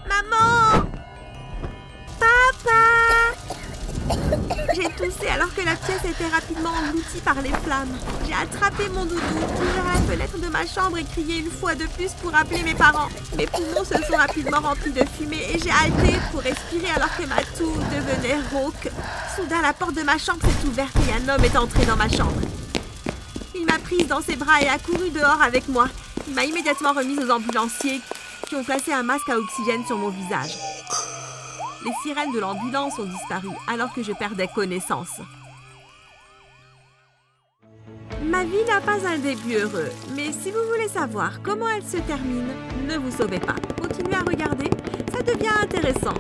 Maman! Papa! J'ai toussé alors que la pièce était rapidement engloutie par les flammes. J'ai attrapé mon doudou, ouvert la fenêtre de ma chambre et crié une fois de plus pour appeler mes parents. Mes poumons se sont rapidement remplis de fumée et j'ai halté pour respirer alors que ma toux devenait rauque. Soudain, la porte de ma chambre s'est ouverte et un homme est entré dans ma chambre. Il m'a prise dans ses bras et a couru dehors avec moi. Il m'a immédiatement remise aux ambulanciers qui ont placé un masque à oxygène sur mon visage. Les sirènes de l'ambulance ont disparu alors que je perdais connaissance. Ma vie n'a pas un début heureux, mais si vous voulez savoir comment elle se termine, ne vous sauvez pas. Continuez à regarder, ça devient intéressant.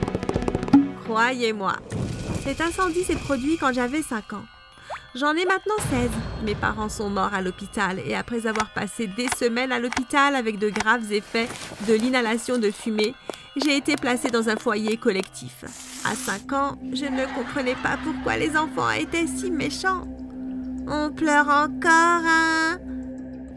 Croyez-moi, cet incendie s'est produit quand j'avais 5 ans. J'en ai maintenant 16. Mes parents sont morts à l'hôpital et après avoir passé des semaines à l'hôpital avec de graves effets de l'inhalation de fumée, j'ai été placée dans un foyer collectif. À 5 ans, je ne comprenais pas pourquoi les enfants étaient si méchants. On pleure encore, hein?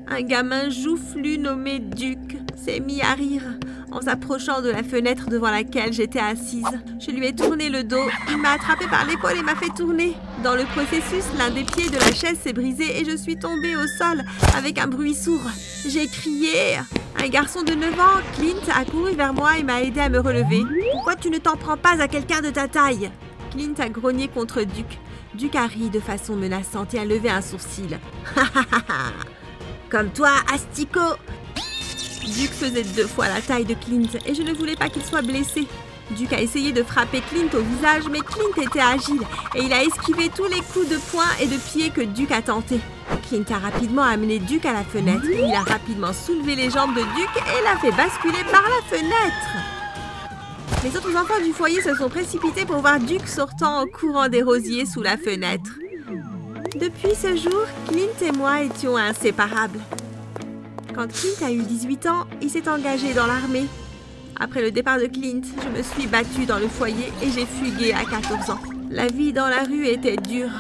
Un gamin joufflu nommé Duc s'est mis à rire en s'approchant de la fenêtre devant laquelle j'étais assise. Je lui ai tourné le dos, il m'a attrapé par l'épaule et m'a fait tourner. Dans le processus, l'un des pieds de la chaise s'est brisé et je suis tombée au sol avec un bruit sourd. J'ai crié. Un garçon de 9 ans, Clint, a couru vers moi et m'a aidé à me relever. « Pourquoi tu ne t'en prends pas à quelqu'un de ta taille ?» Clint a grogné contre Duc. Duc a ri de façon menaçante et a levé un sourcil. « Comme toi, asticot !» Duc faisait 2 fois la taille de Clint et je ne voulais pas qu'il soit blessé. Duc a essayé de frapper Clint au visage, mais Clint était agile et il a esquivé tous les coups de poing et de pied que Duc a tenté. Clint a rapidement amené Duc à la fenêtre. Il a rapidement soulevé les jambes de Duc et l'a fait basculer par la fenêtre. Les autres enfants du foyer se sont précipités pour voir Duc sortant en courant des rosiers sous la fenêtre. Depuis ce jour, Clint et moi étions inséparables. Quand Clint a eu 18 ans, il s'est engagé dans l'armée. Après le départ de Clint, je me suis battue dans le foyer et j'ai fugué à 14 ans. La vie dans la rue était dure.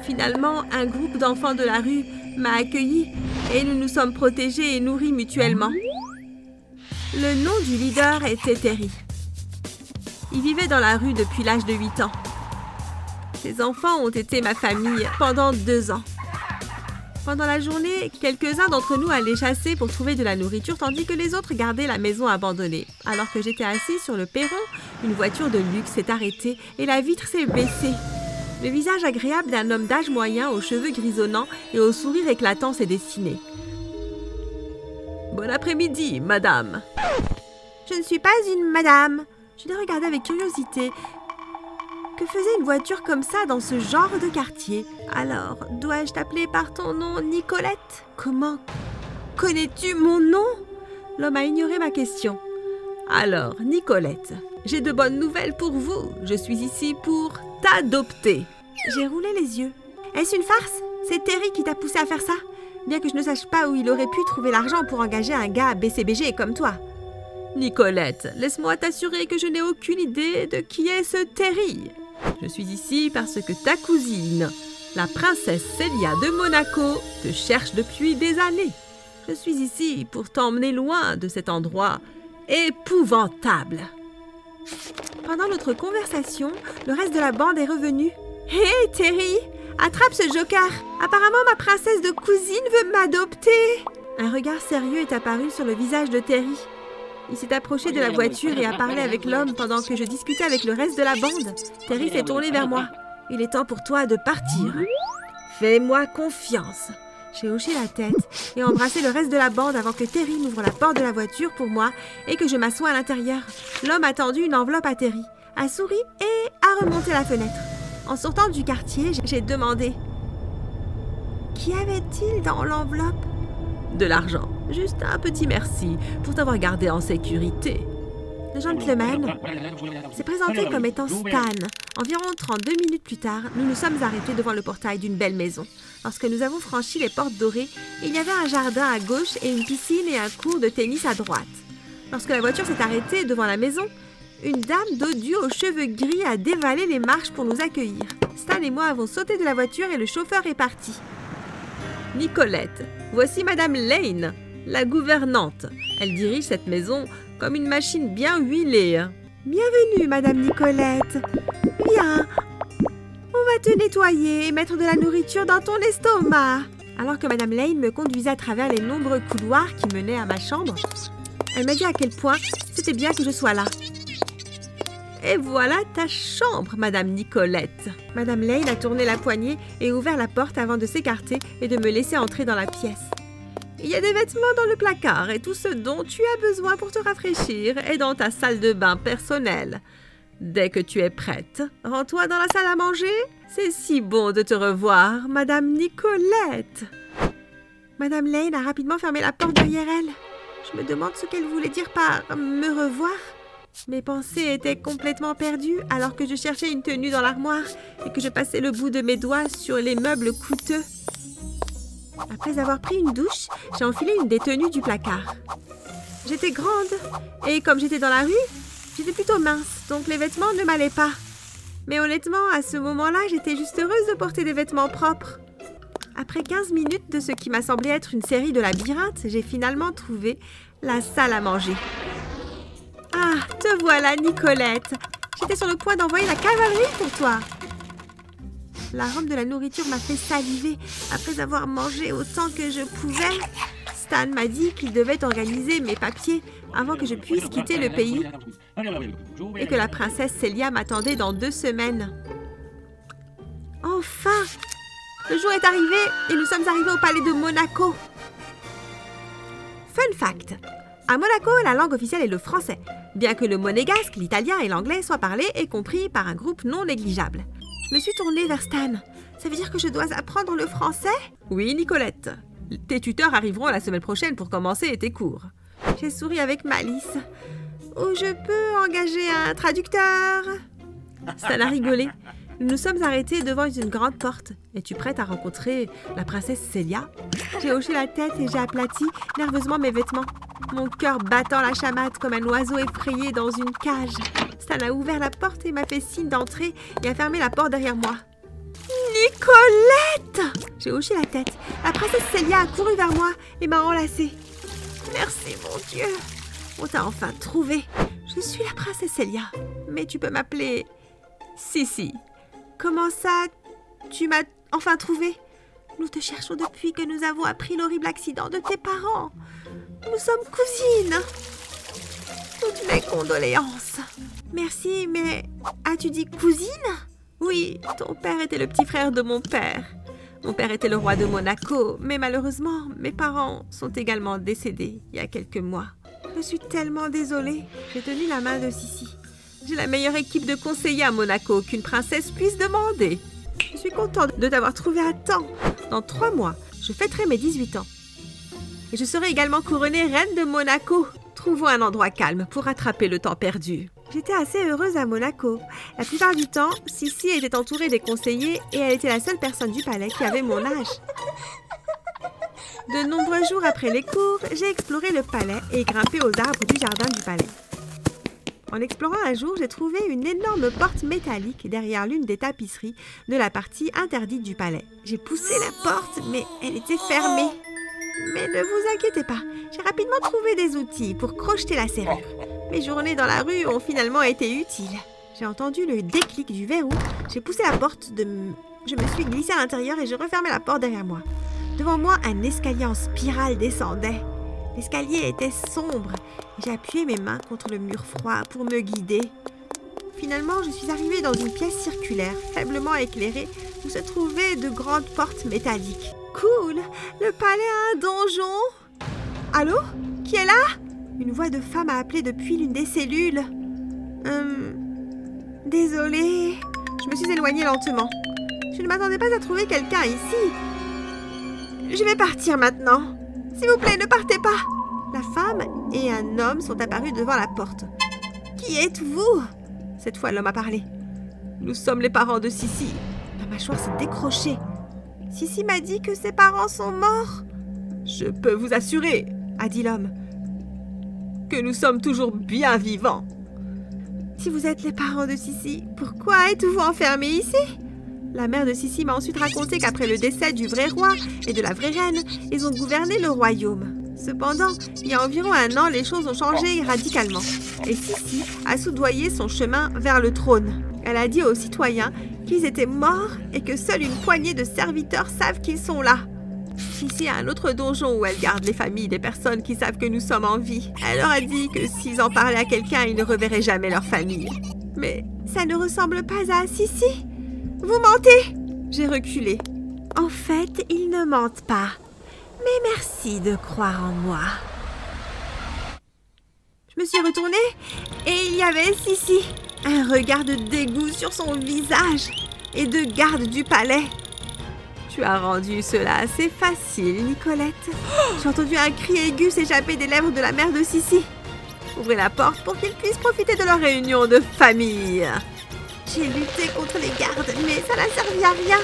Finalement, un groupe d'enfants de la rue m'a accueilli et nous nous sommes protégés et nourris mutuellement. Le nom du leader était Terry. Il vivait dans la rue depuis l'âge de 8 ans. Ses enfants ont été ma famille pendant 2 ans. Pendant la journée, quelques-uns d'entre nous allaient chasser pour trouver de la nourriture, tandis que les autres gardaient la maison abandonnée. Alors que j'étais assise sur le perron, une voiture de luxe s'est arrêtée et la vitre s'est baissée. Le visage agréable d'un homme d'âge moyen aux cheveux grisonnants et au sourire éclatant s'est dessiné. « Bon après-midi, madame. »« Je ne suis pas une madame. » Je l'ai regardé avec curiosité. Que faisait une voiture comme ça dans ce genre de quartier? Alors, dois-je t'appeler par ton nom, Nicolette? Comment connais-tu mon nom? L'homme a ignoré ma question. Alors, Nicolette, j'ai de bonnes nouvelles pour vous. Je suis ici pour t'adopter. J'ai roulé les yeux. Est-ce une farce? C'est Terry qui t'a poussé à faire ça? Bien que je ne sache pas où il aurait pu trouver l'argent pour engager un gars BCBG comme toi. Nicolette, laisse-moi t'assurer que je n'ai aucune idée de qui est ce Terry. Je suis ici parce que ta cousine, la princesse Célia de Monaco, te cherche depuis des années. Je suis ici pour t'emmener loin de cet endroit épouvantable. Pendant notre conversation, le reste de la bande est revenu. « Hé, Terry, attrape ce joker. Apparemment, ma princesse de cousine veut m'adopter. » Un regard sérieux est apparu sur le visage de Terry. Il s'est approché de la voiture et a parlé avec l'homme pendant que je discutais avec le reste de la bande. Terry s'est tourné vers moi. « Il est temps pour toi de partir. Fais-moi confiance. » J'ai hoché la tête et embrassé le reste de la bande avant que Terry n'ouvre la porte de la voiture pour moi et que je m'assoie à l'intérieur. L'homme a tendu une enveloppe à Terry, a souri et a remonté la fenêtre. En sortant du quartier, j'ai demandé « Qu'y avait-il dans l'enveloppe ?» « De l'argent. Juste un petit merci pour t'avoir gardé en sécurité. » Le gentleman s'est présenté comme étant Stan. Environ 32 minutes plus tard, nous nous sommes arrêtés devant le portail d'une belle maison. Lorsque nous avons franchi les portes dorées, il y avait un jardin à gauche et une piscine et un court de tennis à droite. Lorsque la voiture s'est arrêtée devant la maison, une dame dodue aux cheveux gris a dévalé les marches pour nous accueillir. Stan et moi avons sauté de la voiture et le chauffeur est parti. « Nicolette, voici Madame Lane. la gouvernante. Elle dirige cette maison comme une machine bien huilée. Bienvenue, Madame Nicolette. Viens, on va te nettoyer et mettre de la nourriture dans ton estomac. Alors que Madame Lane me conduisait à travers les nombreux couloirs qui menaient à ma chambre, elle m'a dit à quel point c'était bien que je sois là. Et voilà ta chambre, Madame Nicolette. Madame Lane a tourné la poignée et ouvert la porte avant de s'écarter et de me laisser entrer dans la pièce. Il y a des vêtements dans le placard et tout ce dont tu as besoin pour te rafraîchir est dans ta salle de bain personnelle. Dès que tu es prête, rends-toi dans la salle à manger. C'est si bon de te revoir, Madame Nicolette. Madame Lane a rapidement fermé la porte derrière elle. Je me demande ce qu'elle voulait dire par « me revoir ». Mes pensées étaient complètement perdues alors que je cherchais une tenue dans l'armoire et que je passais le bout de mes doigts sur les meubles coûteux. Après avoir pris une douche, j'ai enfilé une des tenues du placard. J'étais grande et comme j'étais dans la rue, j'étais plutôt mince, donc les vêtements ne m'allaient pas. Mais honnêtement, à ce moment-là, j'étais juste heureuse de porter des vêtements propres. Après 15 minutes de ce qui m'a semblé être une série de labyrinthes, j'ai finalement trouvé la salle à manger. Ah, te voilà, Nicolette. J'étais sur le point d'envoyer la cavalerie pour toi. L'arôme de la nourriture m'a fait saliver. Après avoir mangé autant que je pouvais, Stan m'a dit qu'il devait organiser mes papiers avant que je puisse quitter le pays et que la princesse Célia m'attendait dans 2 semaines. Enfin! Le jour est arrivé et nous sommes arrivés au palais de Monaco. Fun fact! À Monaco, la langue officielle est le français, bien que le monégasque, l'italien et l'anglais soient parlés et compris par un groupe non négligeable. Je me suis tournée vers Stan. Ça veut dire que je dois apprendre le français? Oui, Nicolette. Tes tuteurs arriveront la semaine prochaine pour commencer tes cours. J'ai souri avec malice. Oh, je peux engager un traducteur? Stan a rigolé. Nous nous sommes arrêtés devant une grande porte. Es-tu prête à rencontrer la princesse Célia? J'ai hoché la tête et j'ai aplati nerveusement mes vêtements. Mon cœur battant la chamade comme un oiseau effrayé dans une cage. Stan a ouvert la porte et m'a fait signe d'entrer et a fermé la porte derrière moi. Nicolette! J'ai hoché la tête. La princesse Célia a couru vers moi et m'a enlacée. Merci, mon Dieu. On t'a enfin trouvé. Je suis la princesse Célia, mais tu peux m'appeler Sissi. Comment ça, tu m'as enfin trouvé? Nous te cherchons depuis que nous avons appris l'horrible accident de tes parents. Nous sommes cousines. Toutes mes condoléances. Merci, mais as-tu dit cousine? Oui, ton père était le petit frère de mon père. Mon père était le roi de Monaco, mais malheureusement, mes parents sont également décédés il y a quelques mois. Je suis tellement désolée. J'ai tenu la main de Sissi. J'ai la meilleure équipe de conseillers à Monaco qu'une princesse puisse demander. Je suis contente de t'avoir trouvé à temps. Dans 3 mois, je fêterai mes 18 ans. Et je serai également couronnée reine de Monaco. Trouvons un endroit calme pour rattraper le temps perdu. J'étais assez heureuse à Monaco. La plupart du temps, Sissi était entourée des conseillers et elle était la seule personne du palais qui avait mon âge. De nombreux jours après les cours, j'ai exploré le palais et grimpé aux arbres du jardin du palais. En explorant un jour, j'ai trouvé une énorme porte métallique derrière l'une des tapisseries de la partie interdite du palais. J'ai poussé la porte, mais elle était fermée. Mais ne vous inquiétez pas, j'ai rapidement trouvé des outils pour crocheter la serrure. Mes journées dans la rue ont finalement été utiles. J'ai entendu le déclic du verrou, j'ai poussé la porte Je me suis glissée à l'intérieur et j'ai refermé la porte derrière moi. Devant moi, un escalier en spirale descendait. L'escalier était sombre et j'ai appuyé mes mains contre le mur froid pour me guider. Finalement, je suis arrivée dans une pièce circulaire, faiblement éclairée, où se trouvaient de grandes portes métalliques. Cool! Le palais a un donjon! Allô? Qui est là? Une voix de femme a appelé depuis l'une des cellules. Désolée. Je me suis éloignée lentement. Je ne m'attendais pas à trouver quelqu'un ici. Je vais partir maintenant. S'il vous plaît, ne partez pas. La femme et un homme sont apparus devant la porte. Qui êtes-vous? Cette fois, l'homme a parlé. Nous sommes les parents de Sissi. Ma mâchoire s'est décrochée. Sissi m'a dit que ses parents sont morts. Je peux vous assurer, a dit l'homme, que nous sommes toujours bien vivants. Si vous êtes les parents de Sissi, pourquoi êtes-vous enfermés ici? La mère de Sissi m'a ensuite raconté qu'après le décès du vrai roi et de la vraie reine, ils ont gouverné le royaume. Cependant, il y a environ un an, les choses ont changé radicalement. Et Sissi a soudoyé son chemin vers le trône. Elle a dit aux citoyens qu'ils étaient morts et que seule une poignée de serviteurs savent qu'ils sont là. Sissi a un autre donjon où elle garde les familles des personnes qui savent que nous sommes en vie. Elle leur a dit que s'ils en parlaient à quelqu'un, ils ne reverraient jamais leur famille. Mais ça ne ressemble pas à Sissi. Vous mentez! J'ai reculé. En fait, ils ne mentent pas. Mais merci de croire en moi. Je me suis retournée et il y avait Sissi. Un regard de dégoût sur son visage et de garde du palais. Tu as rendu cela assez facile, Nicolette. J'ai entendu un cri aigu s'échapper des lèvres de la mère de Sissi. Ouvrez la porte pour qu'ils puissent profiter de leur réunion de famille. J'ai lutté contre les gardes, mais ça n'a servi à rien.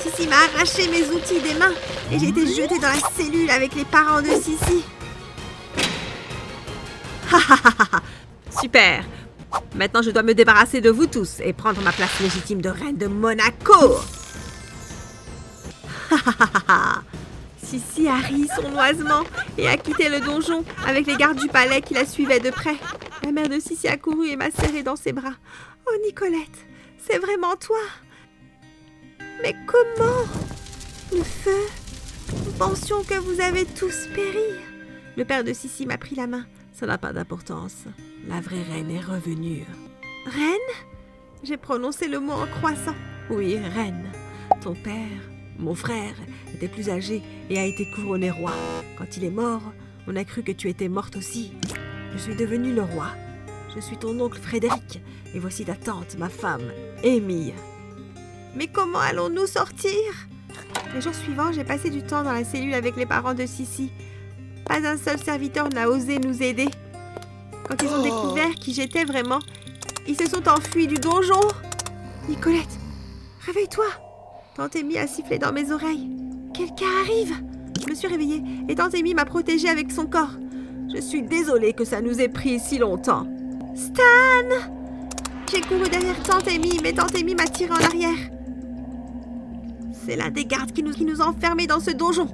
Sissi m'a arraché mes outils des mains et j'ai été jetée dans la cellule avec les parents de Sissi. Super. Maintenant, je dois me débarrasser de vous tous et prendre ma place légitime de reine de Monaco. Sissi a ri sournoisement et a quitté le donjon avec les gardes du palais qui la suivaient de près. La mère de Sissi a couru et m'a serrée dans ses bras. Oh Nicolette, c'est vraiment toi. Mais comment? Le feu? Nous pensions que vous avez tous péri. Le père de Sissi m'a pris la main. Ça n'a pas d'importance. La vraie reine est revenue. Reine? J'ai prononcé le mot en croissant. Oui, reine. Ton père, mon frère, était plus âgé et a été couronné roi. Quand il est mort, on a cru que tu étais morte aussi. Je suis devenu le roi. Je suis ton oncle Frédéric et voici ta tante, ma femme, Amy. Mais comment allons-nous sortir? Les jours suivants, j'ai passé du temps dans la cellule avec les parents de Sissi. Pas un seul serviteur n'a osé nous aider. Quand ils ont découvert qui j'étais vraiment, ils se sont enfuis du donjon. Nicolette, réveille-toi. Tante Amy a sifflé dans mes oreilles. Quelqu'un arrive. Je me suis réveillée et Tante Amy m'a protégée avec son corps. Je suis désolée que ça nous ait pris si longtemps. Stan! J'ai couru derrière Tante Amy, mais Tante Amy m'a tiré en arrière. C'est l'un des gardes qui nous a enfermés dans ce donjon.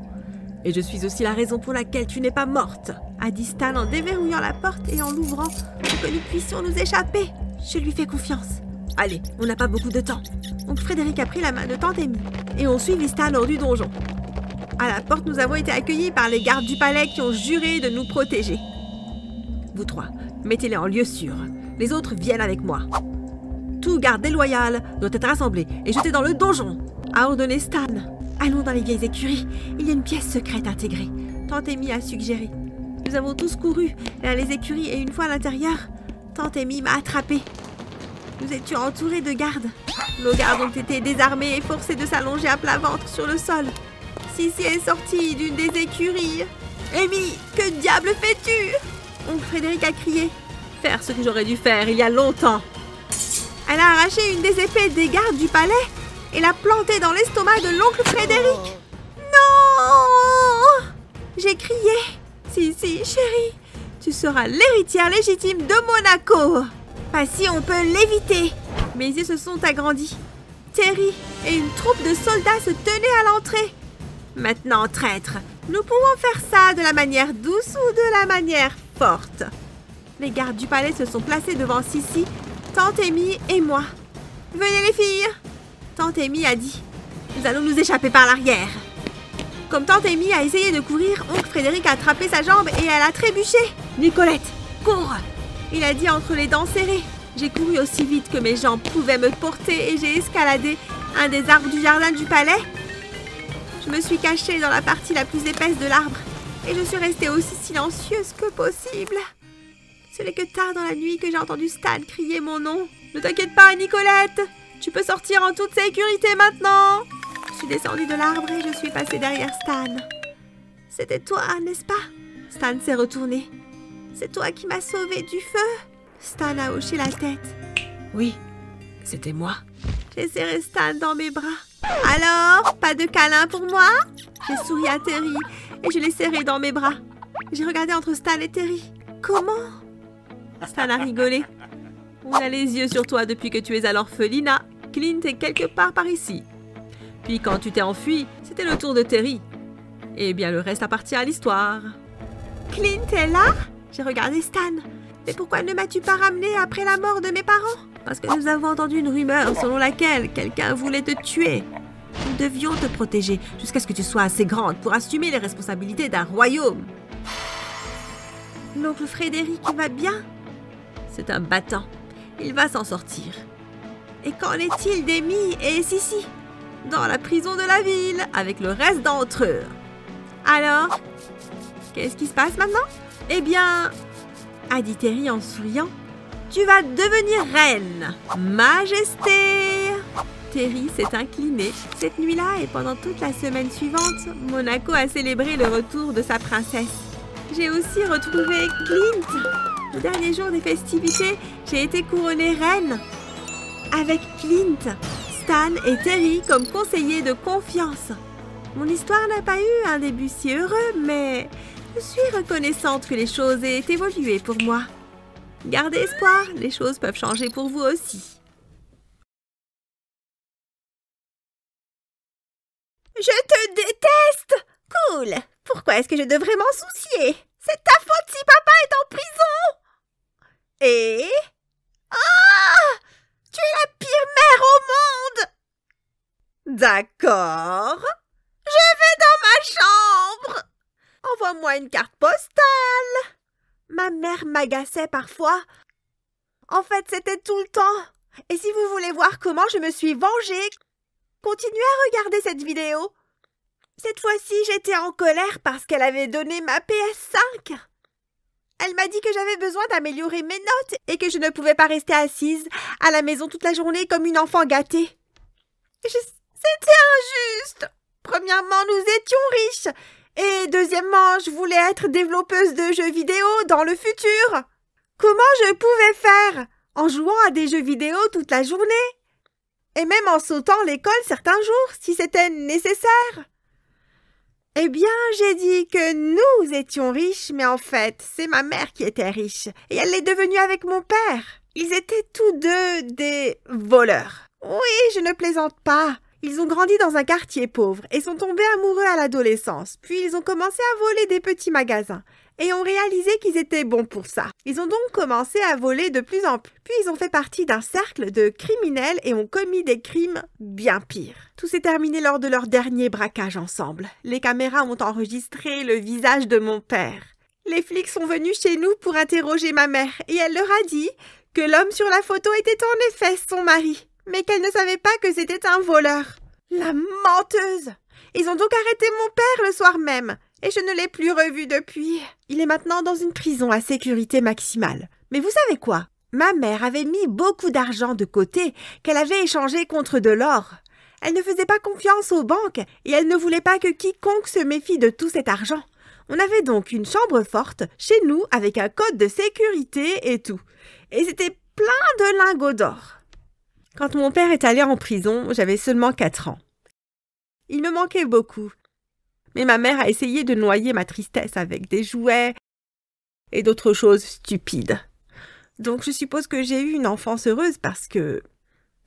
Et je suis aussi la raison pour laquelle tu n'es pas morte, a dit Stan en déverrouillant la porte et en l'ouvrant pour que nous puissions nous échapper. Je lui fais confiance. Allez, on n'a pas beaucoup de temps. Donc Frédéric a pris la main de Tante Amy et on suivi Stan hors du donjon. À la porte, nous avons été accueillis par les gardes du palais qui ont juré de nous protéger. Vous trois, mettez-les en lieu sûr. Les autres viennent avec moi. Tout garde déloyal doit être rassemblé et jeté dans le donjon, a ordonné Stan. Allons dans les vieilles écuries. Il y a une pièce secrète intégrée. Tante Amy a suggéré. Nous avons tous couru vers les écuries et une fois à l'intérieur, Tante Amy m'a attrapée. Nous étions entourés de gardes. Nos gardes ont été désarmés et forcés de s'allonger à plat ventre sur le sol. Sissi est sortie d'une des écuries. Amy, que diable fais-tu? Oncle Frédéric a crié. Faire ce que j'aurais dû faire il y a longtemps. Elle a arraché une des épées des gardes du palais et l'a plantée dans l'estomac de l'oncle Frédéric. Non! J'ai crié. Sissi, chérie, tu seras l'héritière légitime de Monaco. Pas si on peut l'éviter. Mes yeux se sont agrandis. Terry et une troupe de soldats se tenaient à l'entrée. Maintenant, traître, nous pouvons faire ça de la manière douce ou de la manière forte. Les gardes du palais se sont placés devant Sissi, Tante Amy et moi. Venez les filles. Tante Amy a dit. Nous allons nous échapper par l'arrière. Comme Tante Amy a essayé de courir, oncle Frédéric a attrapé sa jambe et elle a trébuché. Nicolette, cours! Il a dit entre les dents serrées. J'ai couru aussi vite que mes jambes pouvaient me porter et j'ai escaladé un des arbres du jardin du palais. Je me suis cachée dans la partie la plus épaisse de l'arbre et je suis restée aussi silencieuse que possible. Ce n'est que tard dans la nuit que j'ai entendu Stan crier mon nom. Ne t'inquiète pas, Nicolette, tu peux sortir en toute sécurité maintenant. Je suis descendue de l'arbre et je suis passée derrière Stan. C'était toi, n'est-ce pas? Stan s'est retourné. C'est toi qui m'as sauvée du feu? Stan a hoché la tête. Oui, c'était moi. J'ai serré Stan dans mes bras. Alors, pas de câlin pour moi? J'ai souri à Terry et je l'ai serré dans mes bras. J'ai regardé entre Stan et Terry. Comment? Stan a rigolé. On a les yeux sur toi depuis que tu es à l'orphelinat. Clint est quelque part par ici. Puis quand tu t'es enfui, c'était le tour de Terry. Eh bien, le reste appartient à l'histoire. Clint est là? J'ai regardé Stan. Mais pourquoi ne m'as-tu pas ramené après la mort de mes parents? Parce que nous avons entendu une rumeur selon laquelle quelqu'un voulait te tuer. Nous devions te protéger jusqu'à ce que tu sois assez grande pour assumer les responsabilités d'un royaume. L'oncle Frédéric va bien? C'est un battant. Il va s'en sortir. Et qu'en est-il d'Amy et Sissi? Dans la prison de la ville, avec le reste d'entre eux. Alors, qu'est-ce qui se passe maintenant? Eh bien, a dit Terry en souriant, tu vas devenir reine, Majesté. Terry s'est incliné. Cette nuit-là et pendant toute la semaine suivante, Monaco a célébré le retour de sa princesse. J'ai aussi retrouvé Clint. Le dernier jour des festivités, j'ai été couronnée reine. Avec Clint, Stan et Terry comme conseillers de confiance. Mon histoire n'a pas eu un début si heureux, mais je suis reconnaissante que les choses aient évolué pour moi. Gardez espoir, les choses peuvent changer pour vous aussi. Je te déteste! Cool! Pourquoi est-ce que je devrais m'en soucier? C'est ta faute si papa est en prison! Et... Ah! Tu es la pire mère au monde! D'accord. Je vais dans ma chambre. Envoie-moi une carte postale. Ma mère m'agaçait parfois. En fait, c'était tout le temps. Et si vous voulez voir comment je me suis vengée, continuez à regarder cette vidéo. Cette fois-ci, j'étais en colère parce qu'elle avait donné ma PS5. Elle m'a dit que j'avais besoin d'améliorer mes notes et que je ne pouvais pas rester assise à la maison toute la journée comme une enfant gâtée. C'était injuste. Premièrement, nous étions riches. Et deuxièmement, je voulais être développeuse de jeux vidéo dans le futur. Comment je pouvais faire en jouant à des jeux vidéo toute la journée? Et même en sautant l'école certains jours, si c'était nécessaire. Eh bien, j'ai dit que nous étions riches, mais en fait, c'est ma mère qui était riche. Et elle l'est devenue avec mon père. Ils étaient tous deux des voleurs. Oui, je ne plaisante pas. Ils ont grandi dans un quartier pauvre et sont tombés amoureux à l'adolescence. Puis ils ont commencé à voler des petits magasins et ont réalisé qu'ils étaient bons pour ça. Ils ont donc commencé à voler de plus en plus. Puis ils ont fait partie d'un cercle de criminels et ont commis des crimes bien pires. Tout s'est terminé lors de leur dernier braquage ensemble. Les caméras ont enregistré le visage de mon père. Les flics sont venus chez nous pour interroger ma mère et elle leur a dit que l'homme sur la photo était en effet son mari, mais qu'elle ne savait pas que c'était un voleur. La menteuse! Ils ont donc arrêté mon père le soir même, et je ne l'ai plus revu depuis. Il est maintenant dans une prison à sécurité maximale. Mais vous savez quoi? Ma mère avait mis beaucoup d'argent de côté qu'elle avait échangé contre de l'or. Elle ne faisait pas confiance aux banques et elle ne voulait pas que quiconque se méfie de tout cet argent. On avait donc une chambre forte chez nous avec un code de sécurité et tout. Et c'était plein de lingots d'or. Quand mon père est allé en prison, j'avais seulement 4 ans. Il me manquait beaucoup. Mais ma mère a essayé de noyer ma tristesse avec des jouets et d'autres choses stupides. Donc je suppose que j'ai eu une enfance heureuse parce que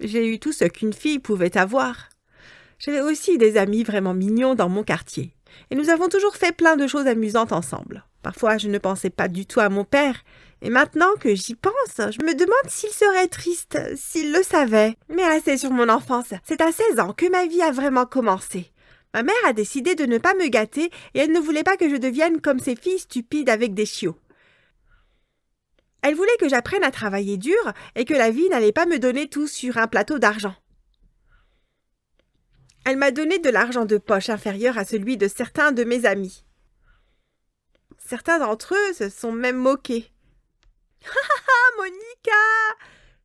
j'ai eu tout ce qu'une fille pouvait avoir. J'avais aussi des amis vraiment mignons dans mon quartier. Et nous avons toujours fait plein de choses amusantes ensemble. Parfois, je ne pensais pas du tout à mon père. Et maintenant que j'y pense, je me demande s'il serait triste, s'il le savait. Mais assez sur mon enfance. C'est à 16 ans que ma vie a vraiment commencé. Ma mère a décidé de ne pas me gâter et elle ne voulait pas que je devienne comme ces filles stupides avec des chiots. Elle voulait que j'apprenne à travailler dur et que la vie n'allait pas me donner tout sur un plateau d'argent. Elle m'a donné de l'argent de poche inférieur à celui de certains de mes amis. Certains d'entre eux se sont même moqués. « Ah, Monica,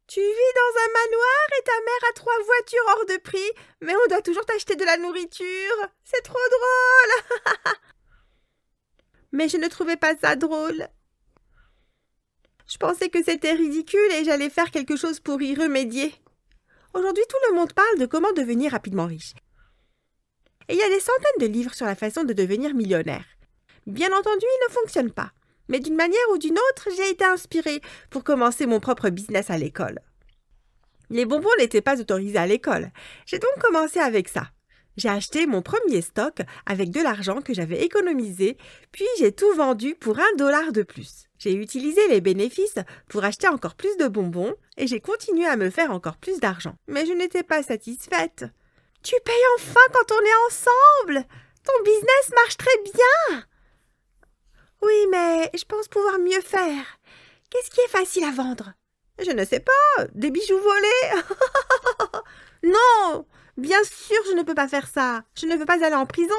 tu vis dans un manoir et ta mère a 3 voitures hors de prix, mais on doit toujours t'acheter de la nourriture. C'est trop drôle. » Mais je ne trouvais pas ça drôle. Je pensais que c'était ridicule et j'allais faire quelque chose pour y remédier. Aujourd'hui, tout le monde parle de comment devenir rapidement riche. Et il y a des centaines de livres sur la façon de devenir millionnaire. Bien entendu, ils ne fonctionnent pas. Mais d'une manière ou d'une autre, j'ai été inspirée pour commencer mon propre business à l'école. Les bonbons n'étaient pas autorisés à l'école. J'ai donc commencé avec ça. J'ai acheté mon premier stock avec de l'argent que j'avais économisé, puis j'ai tout vendu pour $1 de plus. J'ai utilisé les bénéfices pour acheter encore plus de bonbons et j'ai continué à me faire encore plus d'argent. Mais je n'étais pas satisfaite. Tu payes enfin quand on est ensemble! Ton business marche très bien! Oui, mais je pense pouvoir mieux faire. Qu'est-ce qui est facile à vendre? Je ne sais pas, des bijoux volés? Non! Bien sûr, je ne peux pas faire ça. Je ne veux pas aller en prison.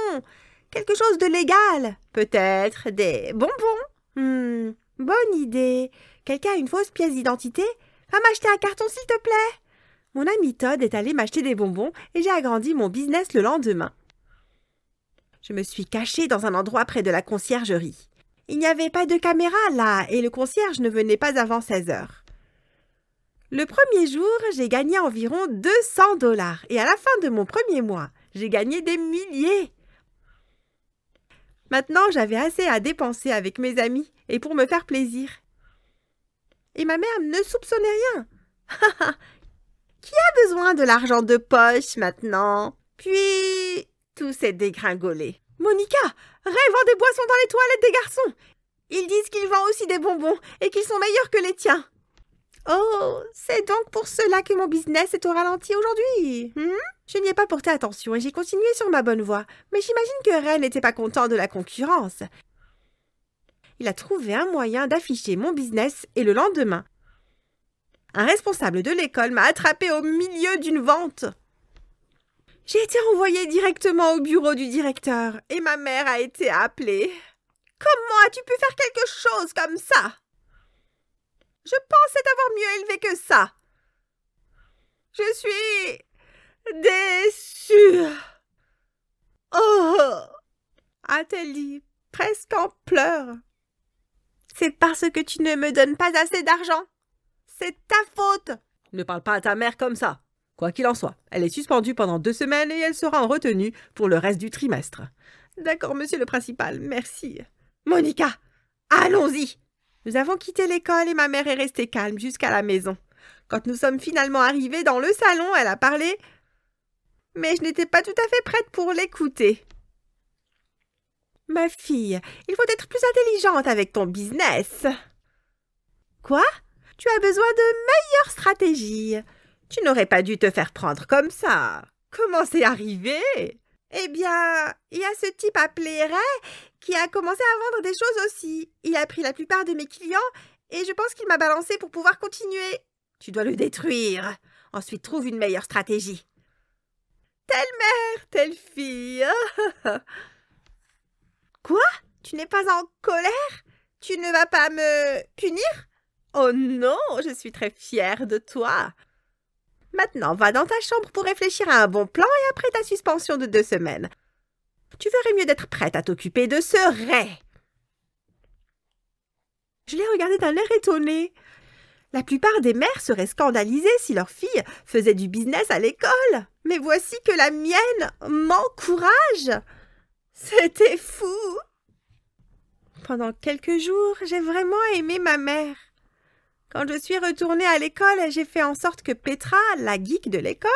Quelque chose de légal. Peut-être des bonbons. Bonne idée. Quelqu'un a une fausse pièce d'identité? Va m'acheter un carton, s'il te plaît. Mon ami Todd est allé m'acheter des bonbons et j'ai agrandi mon business le lendemain. Je me suis cachée dans un endroit près de la conciergerie. Il n'y avait pas de caméra là et le concierge ne venait pas avant 16 heures. Le premier jour, j'ai gagné environ $200 et à la fin de mon premier mois, j'ai gagné des milliers. Maintenant, j'avais assez à dépenser avec mes amis et pour me faire plaisir. Et ma mère ne soupçonnait rien. Qui a besoin de l'argent de poche maintenant? Puis, tout s'est dégringolé. Monica, Ray vend des boissons dans les toilettes des garçons. Ils disent qu'il vend aussi des bonbons et qu'ils sont meilleurs que les tiens. Oh, c'est donc pour cela que mon business est au ralenti aujourd'hui. Je n'y ai pas porté attention et j'ai continué sur ma bonne voie. Mais j'imagine que Ray n'était pas content de la concurrence. Il a trouvé un moyen d'afficher mon business et le lendemain, un responsable de l'école m'a attrapé au milieu d'une vente. J'ai été envoyée directement au bureau du directeur et ma mère a été appelée. Comment as-tu pu faire quelque chose comme ça? Je pensais t'avoir mieux élevé que ça. Je suis déçue. Oh, a-t-elle dit, presque en pleurs. C'est parce que tu ne me donnes pas assez d'argent. C'est ta faute. Ne parle pas à ta mère comme ça. Quoi qu'il en soit, elle est suspendue pendant 2 semaines et elle sera en retenue pour le reste du trimestre. D'accord, monsieur le principal, merci. Monica, allons-y. Nous avons quitté l'école et ma mère est restée calme jusqu'à la maison. Quand nous sommes finalement arrivés dans le salon, elle a parlé, mais je n'étais pas tout à fait prête pour l'écouter. Ma fille, il faut être plus intelligente avec ton business. Quoi? Tu as besoin de meilleures stratégies. Tu n'aurais pas dû te faire prendre comme ça. Comment c'est arrivé? Eh bien, il y a ce type appelé Ray qui a commencé à vendre des choses aussi. Il a pris la plupart de mes clients et je pense qu'il m'a balancé pour pouvoir continuer. Tu dois le détruire. Ensuite, trouve une meilleure stratégie. Telle mère, telle fille. Quoi? Tu n'es pas en colère? Tu ne vas pas me punir? Oh non, je suis très fière de toi. Maintenant, va dans ta chambre pour réfléchir à un bon plan et après ta suspension de 2 semaines. Tu ferais mieux d'être prête à t'occuper de ce Ray. Je l'ai regardé d'un air étonné. La plupart des mères seraient scandalisées si leur fille faisait du business à l'école. Mais voici que la mienne m'encourage. C'était fou. Pendant quelques jours, j'ai vraiment aimé ma mère. Quand je suis retournée à l'école, j'ai fait en sorte que Petra, la geek de l'école,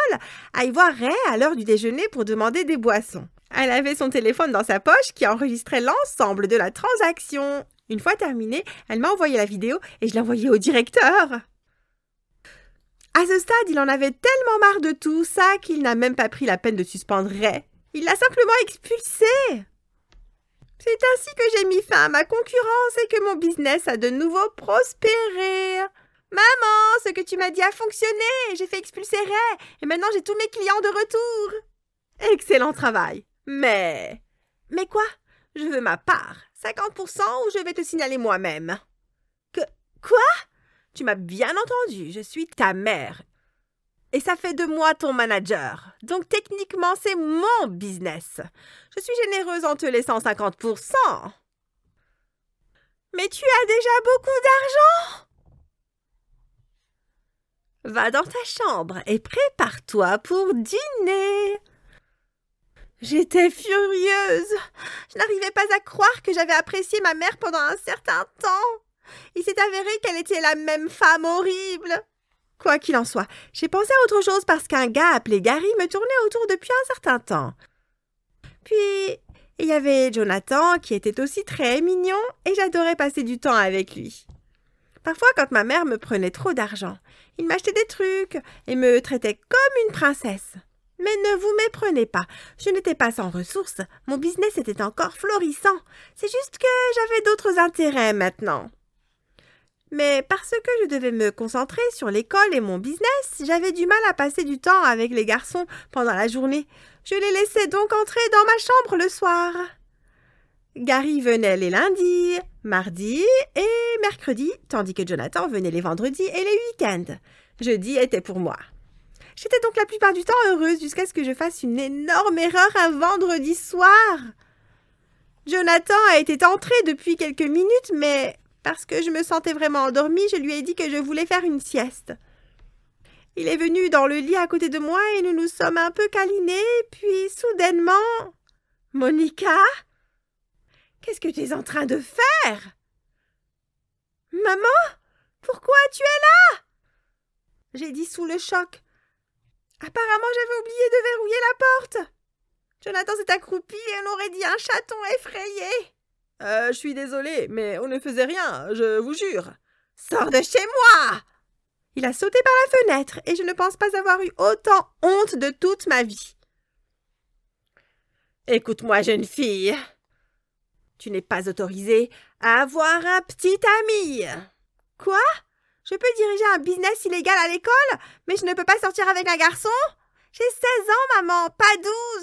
aille voir Ray à l'heure du déjeuner pour demander des boissons. Elle avait son téléphone dans sa poche qui enregistrait l'ensemble de la transaction. Une fois terminée, elle m'a envoyé la vidéo et je l'ai envoyée au directeur. À ce stade, il en avait tellement marre de tout ça qu'il n'a même pas pris la peine de suspendre Ray. Il l'a simplement expulsée. C'est ainsi que j'ai mis fin à ma concurrence et que mon business a de nouveau prospéré. Maman, ce que tu m'as dit a fonctionné. J'ai fait expulser Ray et maintenant j'ai tous mes clients de retour. Excellent travail. Mais quoi? Je veux ma part. 50% ou je vais te signaler moi-même. Quoi? Tu m'as bien entendu. Je suis ta mère. Et ça fait de moi ton manager. Donc techniquement, c'est mon business. Je suis généreuse en te laissant 50%. Mais tu as déjà beaucoup d'argent. Va dans ta chambre et prépare-toi pour dîner. J'étais furieuse. Je n'arrivais pas à croire que j'avais apprécié ma mère pendant un certain temps. Il s'est avéré qu'elle était la même femme horrible. Quoi qu'il en soit, j'ai pensé à autre chose parce qu'un gars appelé Gary me tournait autour depuis un certain temps. Puis, il y avait Jonathan qui était aussi très mignon et j'adorais passer du temps avec lui. Parfois, quand ma mère me prenait trop d'argent, il m'achetait des trucs et me traitait comme une princesse. Mais ne vous méprenez pas, je n'étais pas sans ressources, mon business était encore florissant. C'est juste que j'avais d'autres intérêts maintenant. Mais parce que je devais me concentrer sur l'école et mon business, j'avais du mal à passer du temps avec les garçons pendant la journée. Je les laissais donc entrer dans ma chambre le soir. Gary venait les lundis, mardis et mercredis, tandis que Jonathan venait les vendredis et les week-ends. Jeudi était pour moi. J'étais donc la plupart du temps heureuse jusqu'à ce que je fasse une énorme erreur un vendredi soir. Jonathan a été entré depuis quelques minutes, mais parce que je me sentais vraiment endormie, je lui ai dit que je voulais faire une sieste. Il est venu dans le lit à côté de moi et nous nous sommes un peu câlinés, puis soudainement... « Monica, qu'est-ce que tu es en train de faire? »« Maman, pourquoi tu es là ?» j'ai dit sous le choc. Apparemment, j'avais oublié de verrouiller la porte. Jonathan s'est accroupi et on aurait dit un chaton effrayé. Je suis désolée, mais on ne faisait rien, je vous jure. »« Sors de chez moi !» Il a sauté par la fenêtre et je ne pense pas avoir eu autant honte de toute ma vie. « Écoute-moi, jeune fille. Tu n'es pas autorisée à avoir un petit ami. »« Quoi ? Je peux diriger un business illégal à l'école, mais je ne peux pas sortir avec un garçon? J'ai 16 ans, maman, pas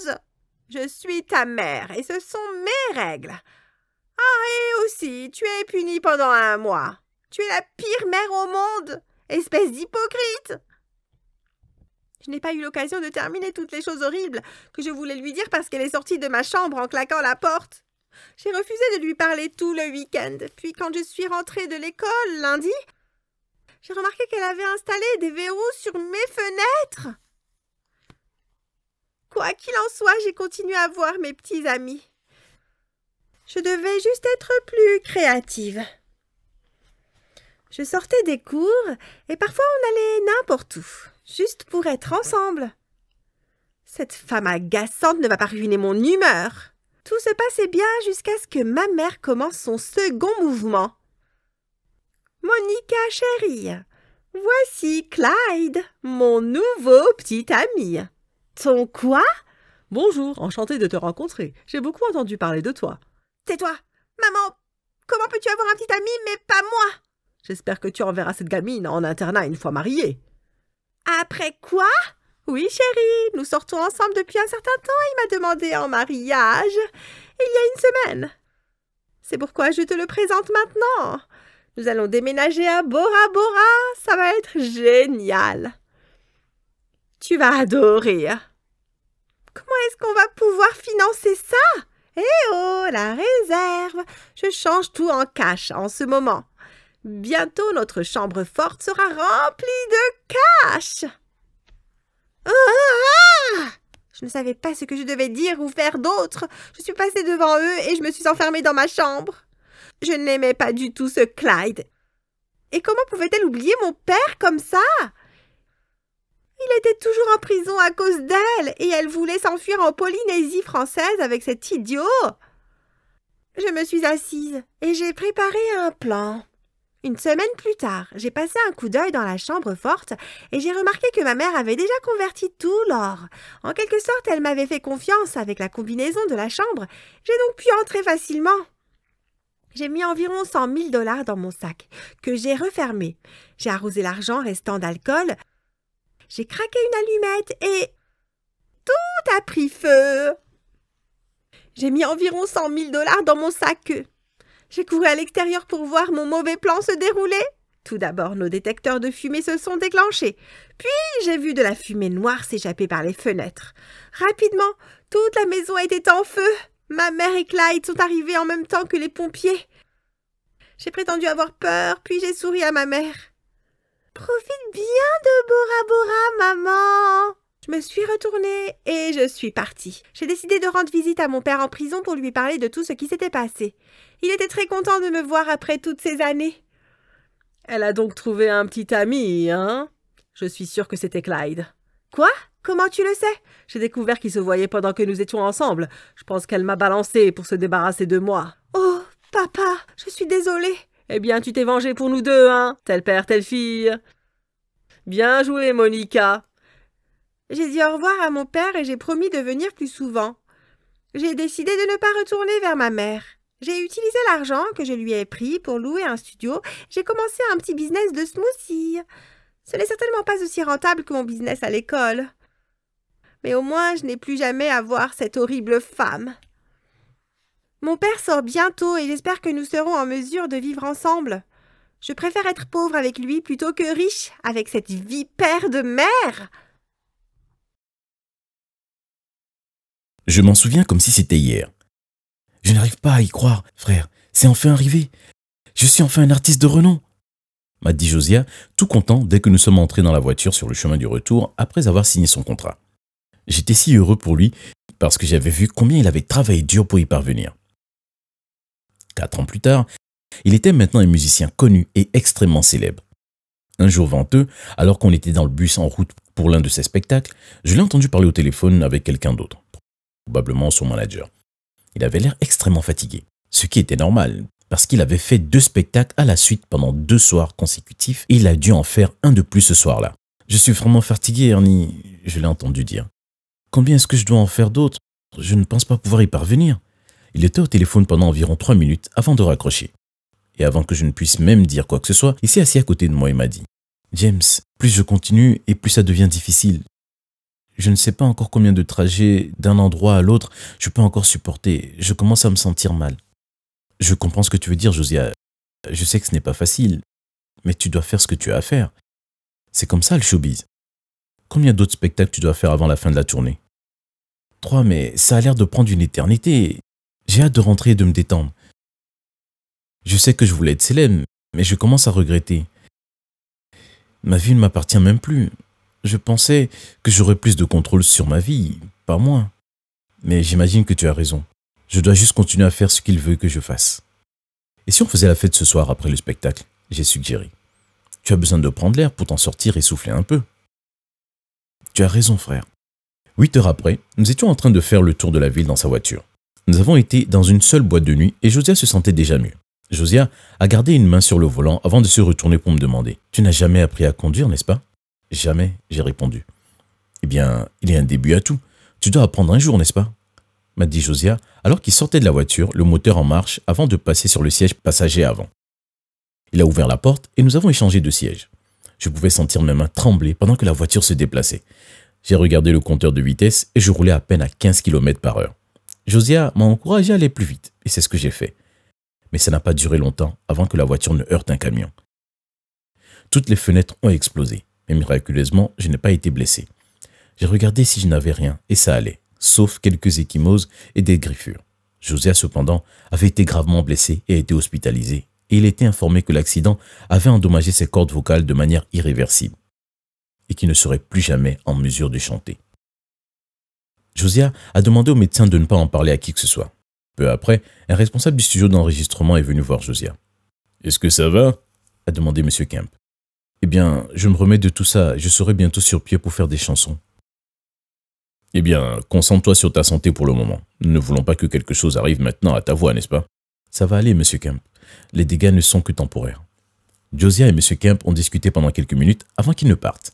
12. Je suis ta mère et ce sont mes règles. Ah, et aussi, tu es punie pendant 1 mois. Tu es la pire mère au monde, espèce d'hypocrite. » Je n'ai pas eu l'occasion de terminer toutes les choses horribles que je voulais lui dire parce qu'elle est sortie de ma chambre en claquant la porte. J'ai refusé de lui parler tout le week-end. Puis quand je suis rentrée de l'école lundi, j'ai remarqué qu'elle avait installé des verrous sur mes fenêtres. Quoi qu'il en soit, j'ai continué à voir mes petits amis. Je devais juste être plus créative. Je sortais des cours et parfois on allait n'importe où, juste pour être ensemble. Cette femme agaçante ne va pas ruiner mon humeur. Tout se passait bien jusqu'à ce que ma mère commence son second mouvement. « Monica, chérie, voici Clyde, mon nouveau petit ami. »« Ton quoi ?»« Bonjour, enchantée de te rencontrer. J'ai beaucoup entendu parler de toi. »« Tais-toi, maman, comment peux-tu avoir un petit ami, mais pas moi ?»« J'espère que tu enverras cette gamine en internat une fois mariée. »« Après quoi ?»« Oui, chérie, nous sortons ensemble depuis un certain temps et il m'a demandé en mariage il y a 1 semaine. C'est pourquoi je te le présente maintenant. Nous allons déménager à Bora Bora, ça va être génial. Tu vas adorer. Comment est-ce qu'on va pouvoir financer ça? Eh oh, la réserve. Je change tout en cash en ce moment. Bientôt, notre chambre forte sera remplie de cash. Je ne savais pas ce que je devais dire ou faire d'autre. Je suis passée devant eux et je me suis enfermée dans ma chambre. Je n'aimais pas du tout ce Clyde. Et comment pouvait-elle oublier mon père comme ça? Il était toujours en prison à cause d'elle et elle voulait s'enfuir en Polynésie française avec cet idiot. Je me suis assise et j'ai préparé un plan. 1 semaine plus tard, j'ai passé un coup d'œil dans la chambre forte et j'ai remarqué que ma mère avait déjà converti tout l'or. En quelque sorte, elle m'avait fait confiance avec la combinaison de la chambre. J'ai donc pu entrer facilement. J'ai mis environ 100 000 $ dans mon sac, que j'ai refermé. J'ai arrosé l'argent restant d'alcool. J'ai craqué une allumette et... tout a pris feu. J'ai mis environ 100 000 $ dans mon sac. J'ai couru à l'extérieur pour voir mon mauvais plan se dérouler. Tout d'abord, nos détecteurs de fumée se sont déclenchés. Puis, j'ai vu de la fumée noire s'échapper par les fenêtres. Rapidement, toute la maison était en feu. Ma mère et Clyde sont arrivés en même temps que les pompiers. J'ai prétendu avoir peur, puis j'ai souri à ma mère. « Profite bien de Bora Bora, maman !» Je me suis retournée et je suis partie. J'ai décidé de rendre visite à mon père en prison pour lui parler de tout ce qui s'était passé. Il était très content de me voir après toutes ces années. Elle a donc trouvé un petit ami, hein? Je suis sûre que c'était Clyde. Quoi? Comment tu le sais? J'ai découvert qu'ils se voyaient pendant que nous étions ensemble. Je pense qu'elle m'a balancé pour se débarrasser de moi. Oh, papa, je suis désolée. Eh bien, tu t'es vengé pour nous deux, hein? Tel père, telle fille. Bien joué, Monica. J'ai dit au revoir à mon père et j'ai promis de venir plus souvent. J'ai décidé de ne pas retourner vers ma mère. J'ai utilisé l'argent que je lui ai pris pour louer un studio. J'ai commencé un petit business de smoothie. Ce n'est certainement pas aussi rentable que mon business à l'école. Mais au moins, je n'ai plus jamais à voir cette horrible femme. Mon père sort bientôt et j'espère que nous serons en mesure de vivre ensemble. Je préfère être pauvre avec lui plutôt que riche avec cette vipère de mère. Je m'en souviens comme si c'était hier. Je n'arrive pas à y croire, frère. C'est enfin arrivé. Je suis enfin un artiste de renom, m'a dit Josiah, tout content dès que nous sommes entrés dans la voiture sur le chemin du retour après avoir signé son contrat. J'étais si heureux pour lui parce que j'avais vu combien il avait travaillé dur pour y parvenir. 4 ans plus tard, il était maintenant un musicien connu et extrêmement célèbre. Un jour venteux, alors qu'on était dans le bus en route pour l'un de ses spectacles, je l'ai entendu parler au téléphone avec quelqu'un d'autre, probablement son manager. Il avait l'air extrêmement fatigué, ce qui était normal, parce qu'il avait fait 2 spectacles à la suite pendant 2 soirs consécutifs et il a dû en faire un de plus ce soir-là. « Je suis vraiment fatigué, Ernie », je l'ai entendu dire. « Combien est-ce que je dois en faire d'autres? Je ne pense pas pouvoir y parvenir. » Il était au téléphone pendant environ 3 minutes avant de raccrocher. Et avant que je ne puisse même dire quoi que ce soit, il s'est assis à côté de moi et m'a dit « James, plus je continue et plus ça devient difficile. Je ne sais pas encore combien de trajets d'un endroit à l'autre je peux encore supporter. Je commence à me sentir mal. » Je comprends ce que tu veux dire, Josiah. Je sais que ce n'est pas facile, mais tu dois faire ce que tu as à faire. C'est comme ça le showbiz. Combien d'autres spectacles tu dois faire avant la fin de la tournée? 3, mais ça a l'air de prendre une éternité. J'ai hâte de rentrer et de me détendre. Je sais que je voulais être célèbre, mais je commence à regretter. Ma vie ne m'appartient même plus. Je pensais que j'aurais plus de contrôle sur ma vie, pas moins. Mais j'imagine que tu as raison. Je dois juste continuer à faire ce qu'il veut que je fasse. Et si on faisait la fête ce soir après le spectacle? J'ai suggéré. Tu as besoin de prendre l'air pour t'en sortir et souffler un peu. Tu as raison, frère. 8 heures après, nous étions en train de faire le tour de la ville dans sa voiture. Nous avons été dans une seule boîte de nuit et Josiah se sentait déjà mieux. Josiah a gardé une main sur le volant avant de se retourner pour me demander « Tu n'as jamais appris à conduire, n'est-ce pas ?» « Jamais », j'ai répondu. « Eh bien, il y a un début à tout. Tu dois apprendre un jour, n'est-ce pas ?» m'a dit Josiah alors qu'il sortait de la voiture, le moteur en marche, avant de passer sur le siège passager avant. Il a ouvert la porte et nous avons échangé de sièges. Je pouvais sentir mes mains trembler pendant que la voiture se déplaçait. J'ai regardé le compteur de vitesse et je roulais à peine à 15 km/h. Josiah m'a encouragé à aller plus vite et c'est ce que j'ai fait. Mais ça n'a pas duré longtemps avant que la voiture ne heurte un camion. Toutes les fenêtres ont explosé, mais miraculeusement, je n'ai pas été blessé. J'ai regardé si je n'avais rien et ça allait, sauf quelques ecchymoses et des griffures. Josiah, cependant, avait été gravement blessé et a été hospitalisé, et il était informé que l'accident avait endommagé ses cordes vocales de manière irréversible et qu'il ne serait plus jamais en mesure de chanter. Josiah a demandé au médecin de ne pas en parler à qui que ce soit. Peu après, un responsable du studio d'enregistrement est venu voir Josiah. « Est-ce que ça va ?» a demandé M. Kemp. « Eh bien, je me remets de tout ça et je serai bientôt sur pied pour faire des chansons. » « Eh bien, concentre-toi sur ta santé pour le moment. Nous ne voulons pas que quelque chose arrive maintenant à ta voix, n'est-ce pas ?»« Ça va aller, M. Kemp. Les dégâts ne sont que temporaires. » Josiah et M. Kemp ont discuté pendant quelques minutes avant qu'ils ne partent.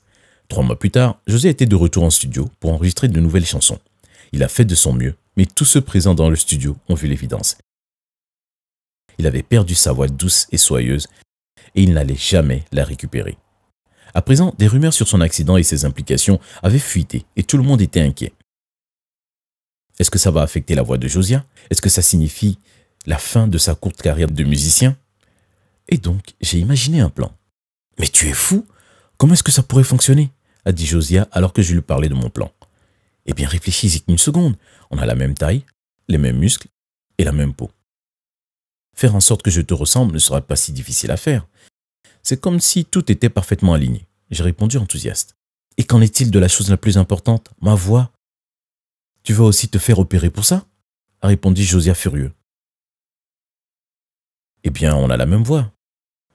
3 mois plus tard, Josiah était de retour en studio pour enregistrer de nouvelles chansons. Il a fait de son mieux, mais tous ceux présents dans le studio ont vu l'évidence. Il avait perdu sa voix douce et soyeuse et il n'allait jamais la récupérer. À présent, des rumeurs sur son accident et ses implications avaient fuité et tout le monde était inquiet. Est-ce que ça va affecter la voix de Josiah? Est-ce que ça signifie la fin de sa courte carrière de musicien? Et donc, j'ai imaginé un plan. « Mais tu es fou? Comment est-ce que ça pourrait fonctionner ?» a dit Josiah alors que je lui parlais de mon plan. « Eh bien, réfléchis-y une seconde. On a la même taille, les mêmes muscles et la même peau. Faire en sorte que je te ressemble ne sera pas si difficile à faire. C'est comme si tout était parfaitement aligné. » J'ai répondu enthousiaste. « Et qu'en est-il de la chose la plus importante, ma voix? Tu vas aussi te faire opérer pour ça ?» a répondu Josiah furieux. « Eh bien, on a la même voix.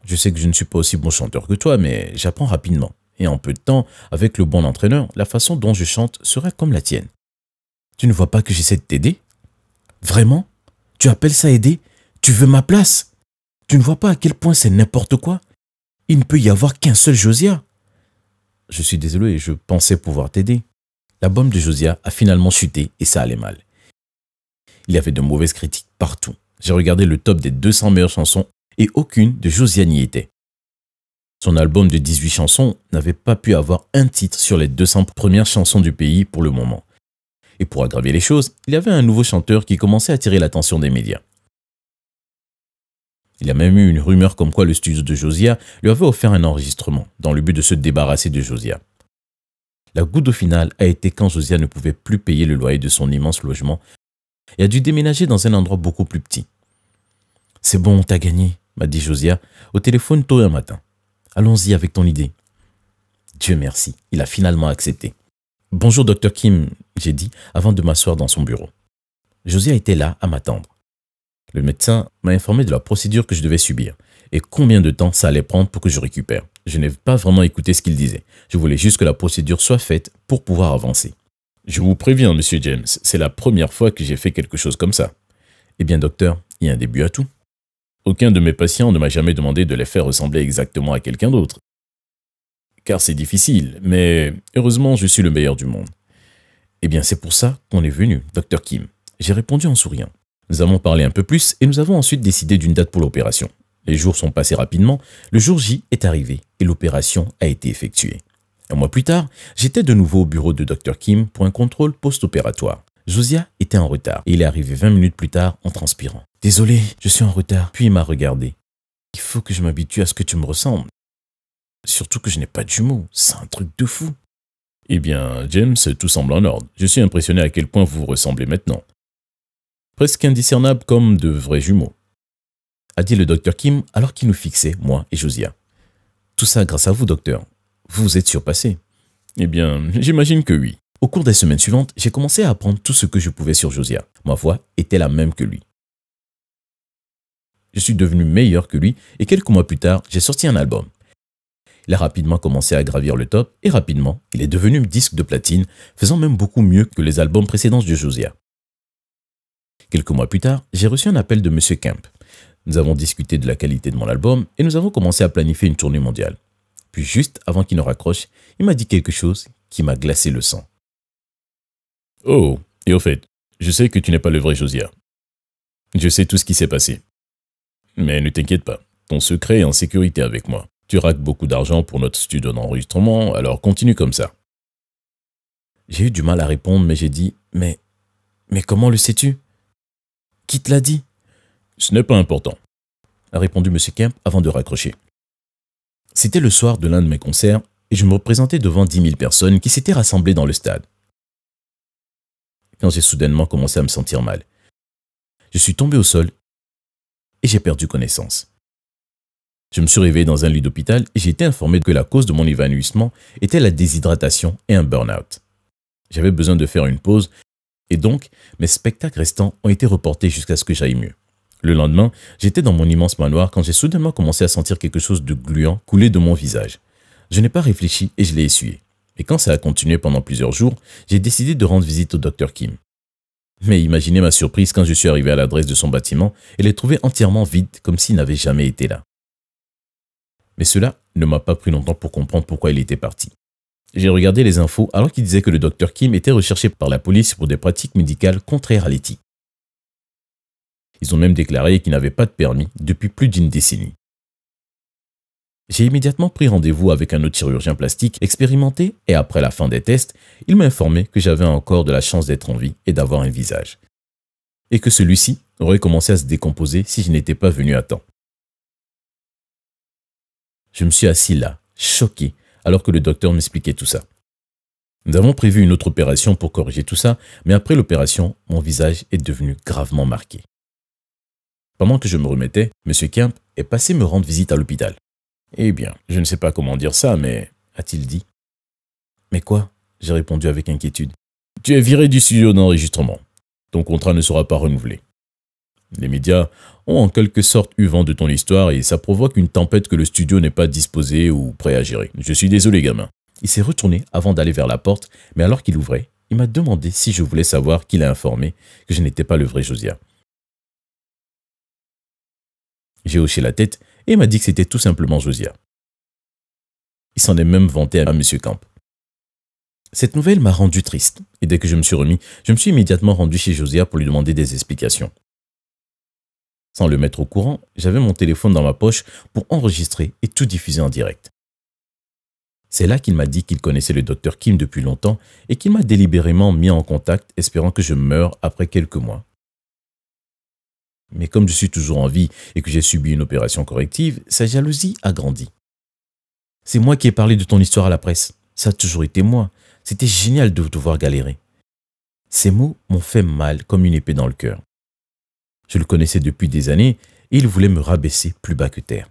Je sais que je ne suis pas aussi bon chanteur que toi, mais j'apprends rapidement. Et en peu de temps, avec le bon entraîneur, la façon dont je chante sera comme la tienne. Tu ne vois pas que j'essaie de t'aider? Vraiment? Tu appelles ça aider? Tu veux ma place? Tu ne vois pas à quel point c'est n'importe quoi? Il ne peut y avoir qu'un seul Josiah. Je suis désolé, je pensais pouvoir t'aider. L'album de Josiah a finalement chuté et ça allait mal. Il y avait de mauvaises critiques partout. J'ai regardé le top des 200 meilleures chansons et aucune de Josiah n'y était. Son album de 18 chansons n'avait pas pu avoir un titre sur les 200 premières chansons du pays pour le moment. Et pour aggraver les choses, il y avait un nouveau chanteur qui commençait à attirer l'attention des médias. Il y a même eu une rumeur comme quoi le studio de Josiah lui avait offert un enregistrement dans le but de se débarrasser de Josiah. La goutte au final a été quand Josiah ne pouvait plus payer le loyer de son immense logement et a dû déménager dans un endroit beaucoup plus petit. « C'est bon, t'as gagné », m'a dit Josiah au téléphone tôt un matin. « Allons-y avec ton idée. » Dieu merci, il a finalement accepté. « Bonjour Dr Kim », j'ai dit avant de m'asseoir dans son bureau. Josiah était là à m'attendre. Le médecin m'a informé de la procédure que je devais subir et combien de temps ça allait prendre pour que je récupère. Je n'ai pas vraiment écouté ce qu'il disait. Je voulais juste que la procédure soit faite pour pouvoir avancer. Je vous préviens, monsieur James, c'est la première fois que j'ai fait quelque chose comme ça. Eh bien, docteur, il y a un début à tout. Aucun de mes patients ne m'a jamais demandé de les faire ressembler exactement à quelqu'un d'autre. Car c'est difficile, mais heureusement, je suis le meilleur du monde. Eh bien, c'est pour ça qu'on est venu, Dr Kim. J'ai répondu en souriant. Nous avons parlé un peu plus et nous avons ensuite décidé d'une date pour l'opération. Les jours sont passés rapidement, le jour J est arrivé et l'opération a été effectuée. Un mois plus tard, j'étais de nouveau au bureau de Dr Kim pour un contrôle post-opératoire. Josiah était en retard et il est arrivé 20 minutes plus tard en transpirant. « Désolé, je suis en retard. » Puis il m'a regardé. « Il faut que je m'habitue à ce que tu me ressembles. Surtout que je n'ai pas de jumeaux. C'est un truc de fou. » Eh bien, James, tout semble en ordre. Je suis impressionné à quel point vous vous ressemblez maintenant. Presque indiscernable comme de vrais jumeaux, a dit le Dr Kim alors qu'il nous fixait, moi et Josiah. Tout ça grâce à vous, docteur. Vous vous êtes surpassé. Eh bien, j'imagine que oui. Au cours des semaines suivantes, j'ai commencé à apprendre tout ce que je pouvais sur Josiah. Ma voix était la même que lui. Je suis devenu meilleur que lui et quelques mois plus tard, j'ai sorti un album. Il a rapidement commencé à gravir le top et rapidement, il est devenu disque de platine, faisant même beaucoup mieux que les albums précédents de Josiah. Quelques mois plus tard, j'ai reçu un appel de M. Kemp. Nous avons discuté de la qualité de mon album et nous avons commencé à planifier une tournée mondiale. Puis juste avant qu'il ne raccroche, il m'a dit quelque chose qui m'a glacé le sang. « Oh, et au fait, je sais que tu n'es pas le vrai Josiah. Je sais tout ce qui s'est passé. Mais ne t'inquiète pas, ton secret est en sécurité avec moi. Tu raques beaucoup d'argent pour notre studio d'enregistrement, alors continue comme ça. » J'ai eu du mal à répondre, mais j'ai dit « Mais comment le sais-tu ? Qui te l'a dit ?» Ce n'est pas important, a répondu M. Kemp avant de raccrocher. C'était le soir de l'un de mes concerts et je me représentais devant 10 000 personnes qui s'étaient rassemblées dans le stade. Quand j'ai soudainement commencé à me sentir mal, je suis tombé au sol et j'ai perdu connaissance. Je me suis réveillé dans un lit d'hôpital et j'ai été informé que la cause de mon évanouissement était la déshydratation et un burn-out. J'avais besoin de faire une pause et donc mes spectacles restants ont été reportés jusqu'à ce que j'aille mieux. Le lendemain, j'étais dans mon immense manoir quand j'ai soudainement commencé à sentir quelque chose de gluant couler de mon visage. Je n'ai pas réfléchi et je l'ai essuyé. Et quand ça a continué pendant plusieurs jours, j'ai décidé de rendre visite au Dr Kim. Mais imaginez ma surprise quand je suis arrivé à l'adresse de son bâtiment et l'ai trouvé entièrement vide, comme s'il n'avait jamais été là. Mais cela ne m'a pas pris longtemps pour comprendre pourquoi il était parti. J'ai regardé les infos alors qu'il disait que le Dr Kim était recherché par la police pour des pratiques médicales contraires à l'éthique. Ils ont même déclaré qu'il n'avait pas de permis depuis plus d'une décennie. J'ai immédiatement pris rendez-vous avec un autre chirurgien plastique expérimenté et après la fin des tests, il m'a informé que j'avais encore de la chance d'être en vie et d'avoir un visage. Et que celui-ci aurait commencé à se décomposer si je n'étais pas venu à temps. Je me suis assis là, choqué, alors que le docteur m'expliquait tout ça. Nous avons prévu une autre opération pour corriger tout ça, mais après l'opération, mon visage est devenu gravement marqué. Pendant que je me remettais, M. Kemp est passé me rendre visite à l'hôpital. « Eh bien, je ne sais pas comment dire ça, mais... » a-t-il dit. « Mais quoi ?» j'ai répondu avec inquiétude. « Tu es viré du studio d'enregistrement. Ton contrat ne sera pas renouvelé. » Les médias ont en quelque sorte eu vent de ton histoire et ça provoque une tempête que le studio n'est pas disposé ou prêt à gérer. Je suis désolé, gamin. Il s'est retourné avant d'aller vers la porte, mais alors qu'il ouvrait, il m'a demandé si je voulais savoir qu'il a informé que je n'étais pas le vrai Josiah. J'ai hoché la tête et il m'a dit que c'était tout simplement Josiah. Il s'en est même vanté à M. Camp. Cette nouvelle m'a rendu triste et dès que je me suis remis, je me suis immédiatement rendu chez Josiah pour lui demander des explications. Sans le mettre au courant, j'avais mon téléphone dans ma poche pour enregistrer et tout diffuser en direct. C'est là qu'il m'a dit qu'il connaissait le docteur Kim depuis longtemps et qu'il m'a délibérément mis en contact espérant que je meure après quelques mois. Mais comme je suis toujours en vie et que j'ai subi une opération corrective, sa jalousie a grandi. C'est moi qui ai parlé de ton histoire à la presse. Ça a toujours été moi. C'était génial de te voir galérer. Ces mots m'ont fait mal comme une épée dans le cœur. Je le connaissais depuis des années et il voulait me rabaisser plus bas que terre.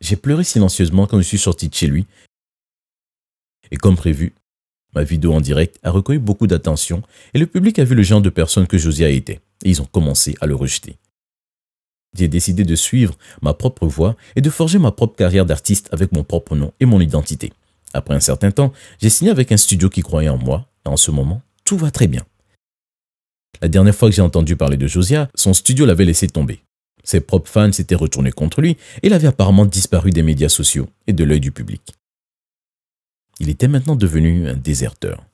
J'ai pleuré silencieusement quand je suis sorti de chez lui. Et comme prévu, ma vidéo en direct a recueilli beaucoup d'attention et le public a vu le genre de personne que Josiah était et ils ont commencé à le rejeter. J'ai décidé de suivre ma propre voie et de forger ma propre carrière d'artiste avec mon propre nom et mon identité. Après un certain temps, j'ai signé avec un studio qui croyait en moi et en ce moment, tout va très bien. La dernière fois que j'ai entendu parler de Josiah, son studio l'avait laissé tomber. Ses propres fans s'étaient retournés contre lui et il avait apparemment disparu des médias sociaux et de l'œil du public. Il était maintenant devenu un déserteur.